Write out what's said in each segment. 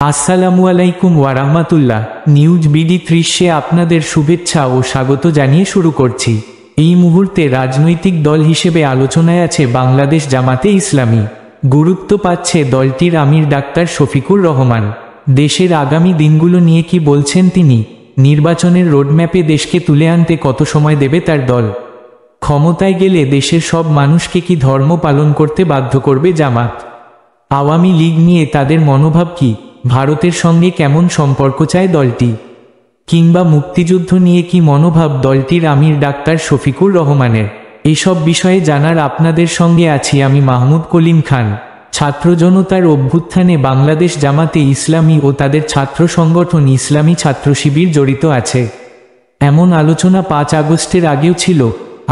আসসালামু আলাইকুম ওয়ারাহমাতুল্লাহ। News BD 30-এ আপনাদের শুভেচ্ছা ও স্বাগত জানিয়ে শুরু করছি। এই মুহূর্তে রাজনৈতিক দল হিসেবে আলোচনায় আছে বাংলাদেশ জামাতে ইসলামী। গুরুত্ব পাচ্ছে দলটির আমির ডাক্তার শফিকুর রহমান। দেশের আগামী দিনগুলো নিয়ে কি বলছেন তিনি? নির্বাচনের রোডম্যাপে দেশকে তুলে আনতে কত সময় দেবে তার দল? ক্ষমতায় গেলে দেশের সব মানুষকে কি ধর্ম পালন করতে বাধ্য করবে জামাত? আওয়ামী লীগ নিয়ে তাদের মনোভাব কি? ভারতের সঙ্গে কেমন সম্পর্ক চায় দলটি? কিংবা মুক্তিযুদ্ধ নিয়ে কি মনোভাব দলটির আমির ডাক্তার শফিকুর রহমানের? এসব বিষয়ে জানার আপনাদের সঙ্গে আছি আমি মাহমুদ কলিম খান। ছাত্র জনতার অভ্যুত্থানে বাংলাদেশ জামাতে ইসলামী ও তাদের ছাত্র সংগঠন ইসলামী ছাত্র শিবির জড়িত আছে, এমন আলোচনা 5 আগস্টের আগেও ছিল।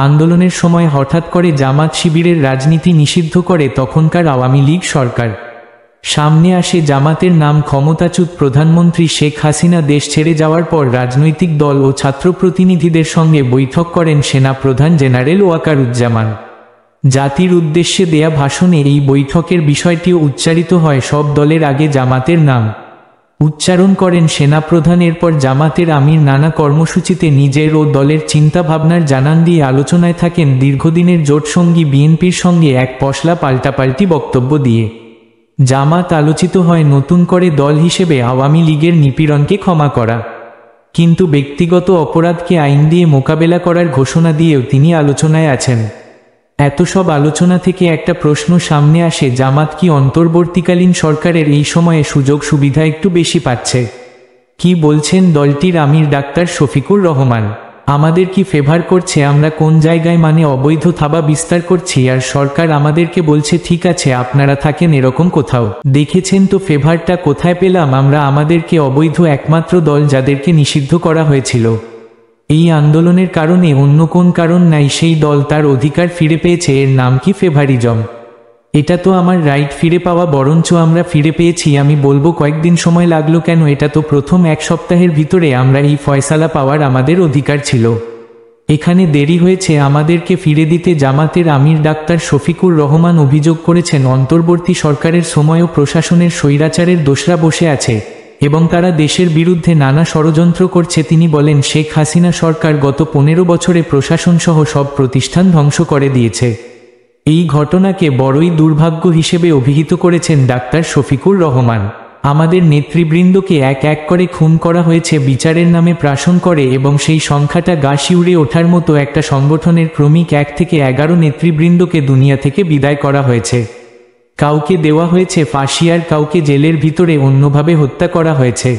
আন্দোলনের সময় হঠাৎ করে জামাত শিবিরের রাজনীতি নিষিদ্ধ করে তখনকার আওয়ামী লীগ সরকার। সামনে আসে জামাতের নাম ক্ষমতাচ্যুত প্রধানমন্ত্রী শেখ হাসিনা দেশ ছেড়ে যাওয়ার পর রাজনৈতিক দল ও ছাত্র প্রতিনিধিদের সঙ্গে বৈঠক করেন সেনা প্রধান জেনারেল ওয়াকারুজ্জামান। জাতির উদ্দেশ্যে দেয়া ভাষণে এই বৈঠকের বিষয়টিও উচ্চারিত হয়। সব দলের আগে জামাতের নাম উচ্চারণ করেন সেনাপ্রধান। এরপর জামাতের আমির নানা কর্মসূচিতে নিজের ও দলের চিন্তাভাবনার জানান দিয়ে আলোচনায় থাকেন। দীর্ঘদিনের জোটসঙ্গী বিএনপির সঙ্গে এক পশলা পাল্টাপাল্টি বক্তব্য দিয়ে জামাত আলোচিত হয় নতুন করে দল হিসেবে আওয়ামী লীগের নিপীড়নকে ক্ষমা করা, কিন্তু ব্যক্তিগত অপরাধকে আইন দিয়ে মোকাবেলা করার ঘোষণা দিয়েও তিনি আলোচনায় আছেন। এত সব আলোচনা থেকে একটা প্রশ্ন সামনে আসে, জামাত কি অন্তর্বর্তীকালীন সরকারের এই সময়ে সুযোগ সুবিধা একটু বেশি পাচ্ছে? কি বলছেন দলটির আমির ডাক্তার শফিকুর রহমান? আমাদের কি ফেভার করছে? আমরা কোন জায়গায় অবৈধ থাবা বিস্তার করছি আর সরকার আমাদেরকে বলছে ঠিক আছে আপনারা থাকেন এরকম কোথাও? দেখেছেন তো ফেভারটা কোথায় পেলাম আমরা? আমাদেরকে অবৈধ একমাত্র দল যাদেরকে নিষিদ্ধ করা হয়েছিল এই আন্দোলনের কারণে, অন্য কোন কারণ নাই, সেই দল তার অধিকার ফিরে পেয়েছে। এর নাম কি ফেভারিজম? এটা তো আমার রাইট ফিরে পাওয়া, বরঞ্চ আমরা ফিরে পেয়েছি। আমি বলবো কয়েকদিন সময় লাগলো কেন, এটা তো প্রথম 1 সপ্তাহের ভিতরে আমরা এই ফয়সালা পাওয়ার আমাদের অধিকার ছিল। এখানে দেরি হয়েছে আমাদেরকে ফিরে দিতে। জামাতের আমির ডাক্তার শফিকুর রহমান অভিযোগ করেছেন অন্তর্বর্তী সরকারের সময়ও প্রশাসনের স্বৈরাচারের দোসরা বসে আছে এবং তারা দেশের বিরুদ্ধে নানা ষড়যন্ত্র করছে। তিনি বলেন শেখ হাসিনা সরকার গত 15 বছরে প্রশাসনসহ সব প্রতিষ্ঠান ধ্বংস করে দিয়েছে। এই ঘটনাকে বড়ই দুর্ভাগ্য হিসেবে অভিহিত করেছেন ডাক্তার শফিকুর রহমান। আমাদের নেতৃবৃন্দকে এক এক করে খুন করা হয়েছে বিচারের নামে প্রাশন করে, এবং সেই সংখ্যাটা গা শিউরে ওঠার মতো। একটা সংগঠনের ক্রমিক 1 থেকে 11 নেতৃবৃন্দকে দুনিয়া থেকে বিদায় করা হয়েছে। কাউকে দেওয়া হয়েছে ফাঁসি আর কাউকে জেলের ভিতরে অন্যভাবে হত্যা করা হয়েছে।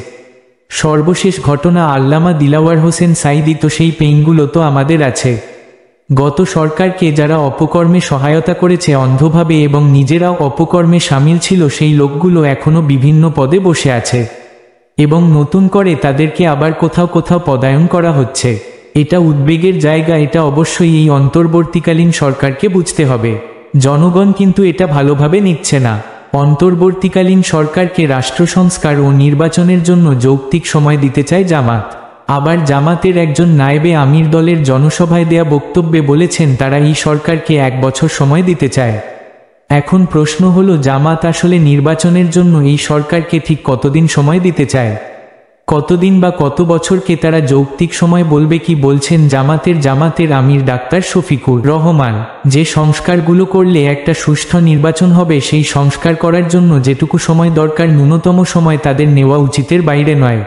সর্বশেষ ঘটনা আল্লামা দিলাওয়ার হোসেন সাঈদী। তো সেই পেইনগুলো তো আমাদের আছে। গত সরকারকে যারা অপকর্মে সহায়তা করেছে অন্ধভাবে এবং নিজেরাও অপকর্মে সামিল ছিল, সেই লোকগুলো এখনো বিভিন্ন পদে বসে আছে এবং নতুন করে তাদেরকে আবার কোথাও কোথাও পদায়ন করা হচ্ছে। এটা উদ্বেগের জায়গা। এটা অবশ্যই এই অন্তর্বর্তীকালীন সরকারকে বুঝতে হবে। জনগণ কিন্তু এটা ভালোভাবে নিচ্ছে না। অন্তর্বর্তীকালীন সরকারকে রাষ্ট্র সংস্কার ও নির্বাচনের জন্য যৌক্তিক সময় দিতে চায় জামাত। আবার জামাতের একজন নায়েবে আমির দলের জনসভায় দেয়া বক্তব্যে বলেছেন তারা এই সরকারকে 1 বছর সময় দিতে চায়। এখন প্রশ্ন হলো, জামাত আসলে নির্বাচনের জন্য এই সরকারকে ঠিক কতদিন সময় দিতে চায়? কতদিন বা কত বছরকে তারা যৌক্তিক সময় বলবে? কি বলছেন জামাতের আমির ডাক্তার শফিকুর রহমান? যে সংস্কারগুলো করলে একটা সুষ্ঠু নির্বাচন হবে, সেই সংস্কার করার জন্য যেটুকু সময় দরকার ন্যূনতম সময় তাদের নেওয়া উচিতের বাইরে নয়।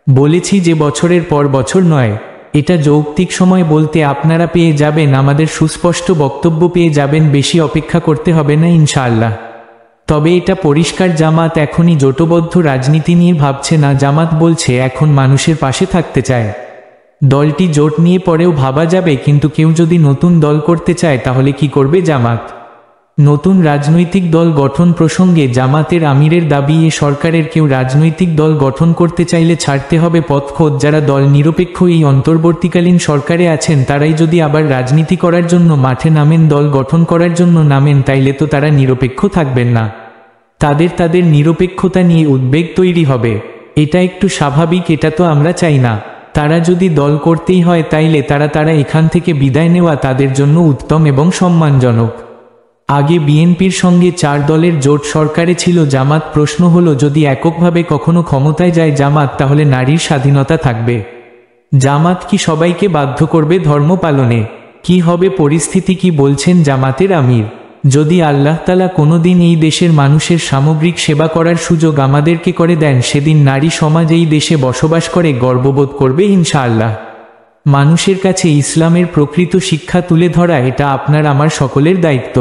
বলেছি যে বছরের পর বছর নয়। এটা যৌক্তিক সময় বলতে আপনারা পেয়ে যাবেন, আমাদের সুস্পষ্ট বক্তব্য পেয়ে যাবেন। বেশি অপেক্ষা করতে হবে না ইনশাআল্লাহ। তবে এটা পরিষ্কার জামাত এখনই জোটবদ্ধ রাজনীতি নিয়ে ভাবছে না। জামাত বলছে এখন মানুষের পাশে থাকতে চায়। দলটি জোট নিয়ে পরেও ভাবা যাবে, কিন্তু কেউ যদি নতুন দল করতে চায় তাহলে কি করবে জামাত? নতুন রাজনৈতিক দল গঠন প্রসঙ্গে জামাতের আমিরের দাবি, এ সরকারের কেউ রাজনৈতিক দল গঠন করতে চাইলে ছাড়তে হবে পথ খোঁজ। যারা দল নিরপেক্ষ এই অন্তর্বর্তীকালীন সরকারে আছেন তারাই যদি আবার রাজনীতি করার জন্য মাঠে নামেন, দল গঠন করার জন্য নামেন, তাইলে তো তারা নিরপেক্ষ থাকবেন না। তাদের নিরপেক্ষতা নিয়ে উদ্বেগ তৈরি হবে। এটা একটু স্বাভাবিক, এটা তো আমরা চাই না। তারা যদি দল করতেই হয় তাইলে তারা এখান থেকে বিদায় নেওয়া তাদের জন্য উত্তম এবং সম্মানজনক। আগে বিএনপির সঙ্গে 4 দলের জোট সরকারে ছিল জামাত। প্রশ্ন হলো, যদি এককভাবে কখনো ক্ষমতায় যায় জামাত, তাহলে নারীর স্বাধীনতা থাকবে? জামাত কি সবাইকে বাধ্য করবে ধর্ম পালনে? কি হবে পরিস্থিতি? কি বলছেন জামাতের আমির? যদি আল্লাহ তাআলা কোনোদিন এই দেশের মানুষের সামগ্রিক সেবা করার সুযোগ আমাদেরকে করে দেন, সেদিন নারী সমাজ এই দেশে বসবাস করে গর্ববোধ করবে ইনশাআল্লাহ। মানুষের কাছে ইসলামের প্রকৃত শিক্ষা তুলে ধরা এটা আপনার আমার সকলের দায়িত্ব।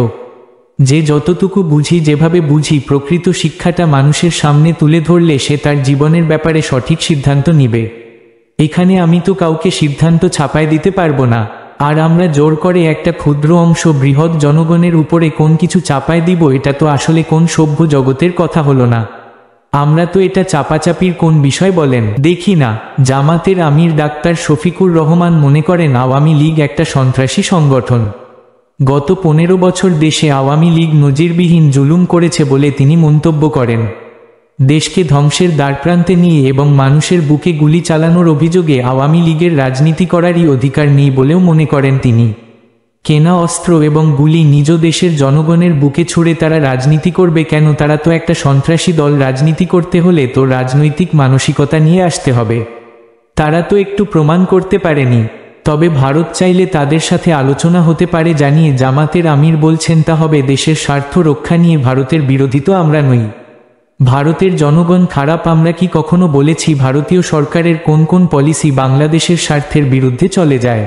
যে যতটুকু বুঝি, যেভাবে বুঝি, প্রকৃত শিক্ষাটা মানুষের সামনে তুলে ধরলে সে তার জীবনের ব্যাপারে সঠিক সিদ্ধান্ত নিবে। এখানে আমি তো কাউকে সিদ্ধান্ত ছাপায় দিতে পারবো না। আর আমরা জোর করে একটা ক্ষুদ্র অংশ বৃহৎ জনগণের উপরে কোন কিছু চাপায় দিব, এটা তো আসলে কোন সভ্য জগতের কথা হলো না। আমরা তো এটা চাপাচাপির কোন বিষয় বলেন দেখি না। জামাতের আমির ডাক্তার শফিকুর রহমান মনে করেন আওয়ামী লীগ একটা সন্ত্রাসী সংগঠন। গত 15 বছর দেশে আওয়ামী লীগ নজিরবিহীন জুলুম করেছে বলে তিনি মন্তব্য করেন। দেশকে ধ্বংসের দ্বারপ্রান্তে নিয়ে এবং মানুষের বুকে গুলি চালানোর অভিযোগে আওয়ামী লীগের রাজনীতি করারই অধিকার নেই বলেও মনে করেন তিনি। কেনা অস্ত্র এবং গুলি নিজ দেশের জনগণের বুকে ছুড়ে তারা রাজনীতি করবে কেন? তারা তো একটা সন্ত্রাসী দল। রাজনীতি করতে হলে তো রাজনৈতিক মানসিকতা নিয়ে আসতে হবে। তারা তো একটু প্রমাণ করতে পারেনি। তবে ভারত চাইলে তাদের সাথে আলোচনা হতে পারে জানিয়ে জামাতের আমির বলছেন, তা হবে দেশের স্বার্থ রক্ষা নিয়ে। ভারতের বিরোধী তো আমরা নই। ভারতের জনগণ খারাপ আমরা কি কখনো বলেছি? ভারতীয় সরকারের কোন কোন পলিসি বাংলাদেশের স্বার্থের বিরুদ্ধে চলে যায়,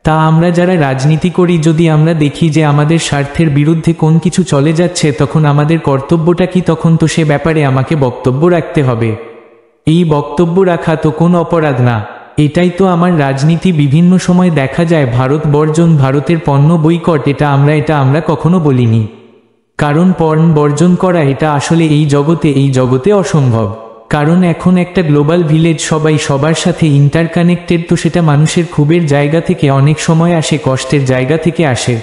তা আমরা যারা রাজনীতি করি যদি আমরা দেখি যে আমাদের স্বার্থের বিরুদ্ধে কোন কিছু চলে যাচ্ছে, তখন আমাদের কর্তব্যটা কি? তখন তো সে ব্যাপারে আমাকে বক্তব্য রাখতে হবে। এই বক্তব্য রাখা তো কোন অপরাধ না। এটাই তো আমার রাজনীতি। বিভিন্ন সময় দেখা যায় ভারত বর্জন, ভারতের পণ্য বয়কট, এটা আমরা কখনো বলিনি। কারণ পণ্য বর্জন করা এটা আসলে এই জগতে অসম্ভব। কারণ এখন একটা গ্লোবাল ভিলেজ, সবাই সবার সাথে ইন্টারকানেক্টেড। তো সেটা মানুষের ক্ষোভের জায়গা থেকে অনেক সময় আসে, কষ্টের জায়গা থেকে আসে।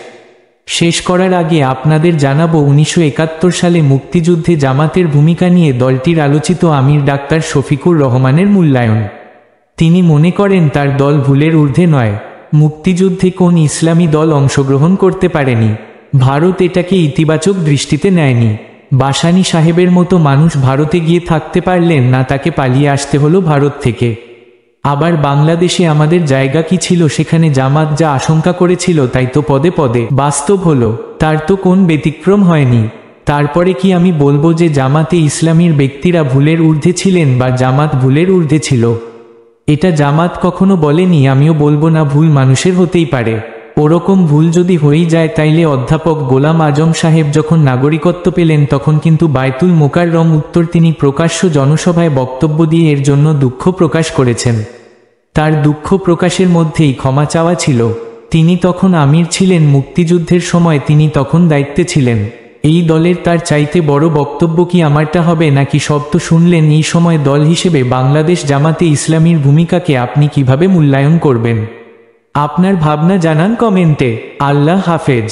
শেষ করার আগে আপনাদের জানাবো 1971 সালে মুক্তিযুদ্ধে জামাতের ভূমিকা নিয়ে দলটির আলোচিত আমির ডাক্তার শফিকুর রহমানের মূল্যায়ন। তিনি মনে করেন তার দল ভুলের ঊর্ধ্বে নয়। মুক্তিযুদ্ধে কোন ইসলামী দল অংশগ্রহণ করতে পারেনি। ভারত এটাকে ইতিবাচক দৃষ্টিতে নেয়নি। বাসানী সাহেবের মতো মানুষ ভারতে গিয়ে থাকতে পারলেন না, তাকে পালিয়ে আসতে হলো ভারত থেকে। আবার বাংলাদেশে আমাদের জায়গা কি ছিল? সেখানে জামাত যা আশঙ্কা করেছিল তাই তো পদে পদে বাস্তব হলো। তার তো কোন ব্যতিক্রম হয়নি। তারপরে কি আমি বলবো যে জামাতে ইসলামীর ব্যক্তিরা ভুলের ঊর্ধ্বে ছিলেন বা জামাত ভুলের ঊর্ধ্বে ছিল? এটা জামাত কখনো বলেনি, আমিও বলবো না। ভুল মানুষের হতেই পারে। ওরকম ভুল যদি হয়েই যায়, তাইলে অধ্যাপক গোলাম আজম সাহেব যখন নাগরিকত্ব পেলেন তখন কিন্তু বায়তুল মোকাররম উত্তর তিনি প্রকাশ্য জনসভায় বক্তব্য দিয়ে এর জন্য দুঃখ প্রকাশ করেছেন। তার দুঃখ প্রকাশের মধ্যেই ক্ষমা চাওয়া ছিল। তিনি তখন আমির ছিলেন, মুক্তিযুদ্ধের সময় তিনি তখন দায়িত্বে ছিলেন। এই দলের তার চাইতে বড় বক্তব্য কি আমারটা হবে নাকি? সব তো শুনলেন। এই সময় দল হিসেবে বাংলাদেশ জামাতে ইসলামীর ভূমিকাকে আপনি কিভাবে মূল্যায়ন করবেন? আপনার ভাবনা জানান কমেন্টে। আল্লাহ হাফেজ।